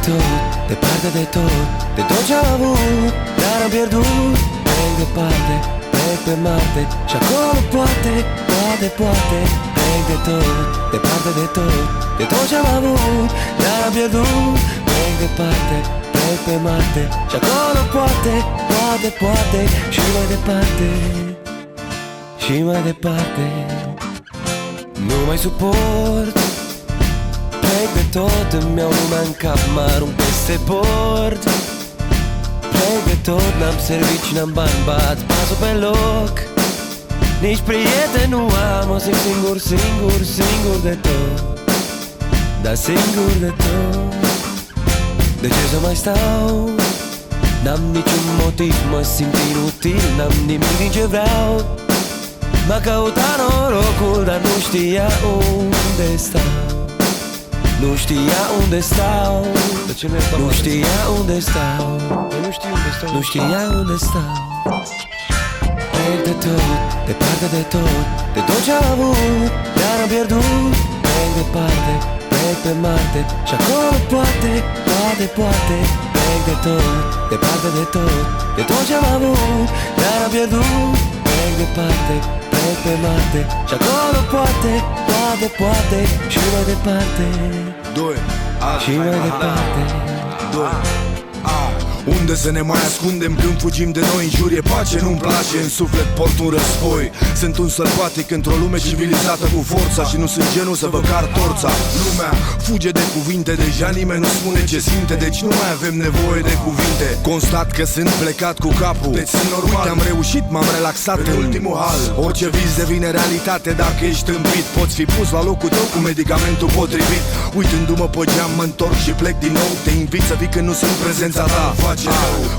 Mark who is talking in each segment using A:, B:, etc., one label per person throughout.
A: tot, departe de tot, de tot ce-am avut, dar am pierdut. Plec departe, plec pe Marte, și acolo poate, poate plec de tot, departe de tot, de tot ce-am avut, dar am pierdut. Plec departe, plec pe Marte, și acolo poate, poate și mai departe, și mai departe. Nu mai suport, plec de tot, îmi iau lumea în cap, mă arunc peste bord. Plec de tot, n-am servici, n-am bani, bat pasul pe loc. Nici prieten nu am, o simt singur de tot. Dar singur de tot. De ce să mai stau? N-am niciun motiv, mă simt inutil, n-am nimic din ce vreau. M-a căutat norocul, dar nu știa unde stau. Nu știa unde stau. Nu știa unde stau. Nu știa unde stau. Plec de tot, departe de tot, de tot ce-am avut, dar am pierdut. Plec departe, plec pe Marte, și acolo poate, poate plec de tot, departe de tot, de tot ce-am avut, dar am pierdut. Plec departe, plec pe Marte, și acolo poate, poate și mai departe. Și mai departe.
B: Unde să ne mai ascundem când fugim de noi? În jur e pace, nu-mi place, în suflet port un război. Sunt un sălbatic într-o lume civilizată cu forța, și nu sunt genul să vă car torța. Lumea fuge de cuvinte, deja nimeni nu spune ce simte, deci nu mai avem nevoie de cuvinte. Constat că sunt plecat cu capul, deci sunt normal. Uite, am reușit, m-am relaxat în ultimul hal. Orice vis devine realitate dacă ești îmbit. Poți fi pus la locul tău cu medicamentul potrivit. Uitându-mă pe geam, mă întorc și plec din nou. Te invit să vii când nu sunt prezența ta.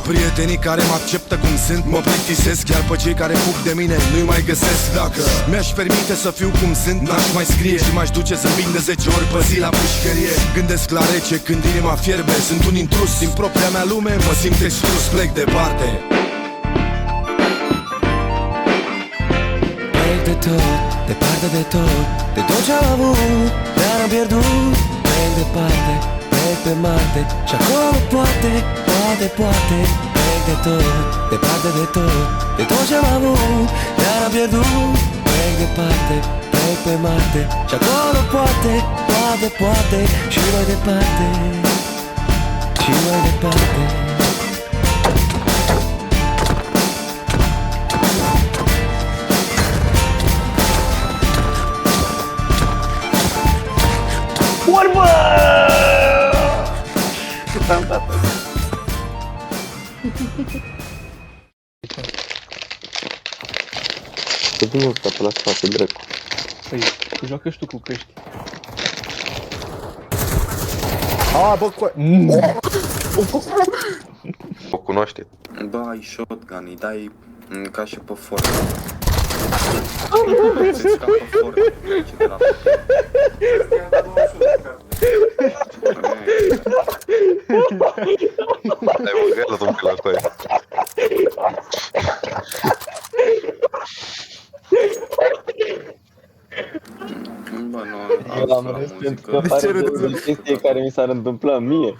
B: Prietenii care mă acceptă cum sunt mă plictisesc, iar pe cei care fug de mine nu-i mai găsesc. Dacă mi-aș permite să fiu cum sunt, n-aș mai scrie și m-aș duce să vin de 10 ori pe zi la pușcărie. Gândesc la rece când inima fierbe, sunt un intrus din propria mea lume, mă simt exclus, plec departe.
A: Plec de tot, departe de tot, de tot ce-am avut, dar am pierdut. Plec departe, plec pe Marte, și acolo poate, poate plec de tot, departe de tot, de tot ce-am avut, dar am pierdut. Plec departe, plec pe Marte, și acolo poate, poate și mai departe, și mai departe.
C: Orbă!
D: Să vină ăsta pe la spate, dracu.
C: Păi, joacă și tu cu căști.
D: A, bă, o cunoaște.
E: Bă, ai shotgun, îi dai ca și pe Fortnite. Ca pe Fortnite, ce de la
D: Ai o grelă, domnule, la coaie.
E: Bă, nu,
D: Eu am râs pentru că pare de o chestie care mi s-ar întâmpla mie.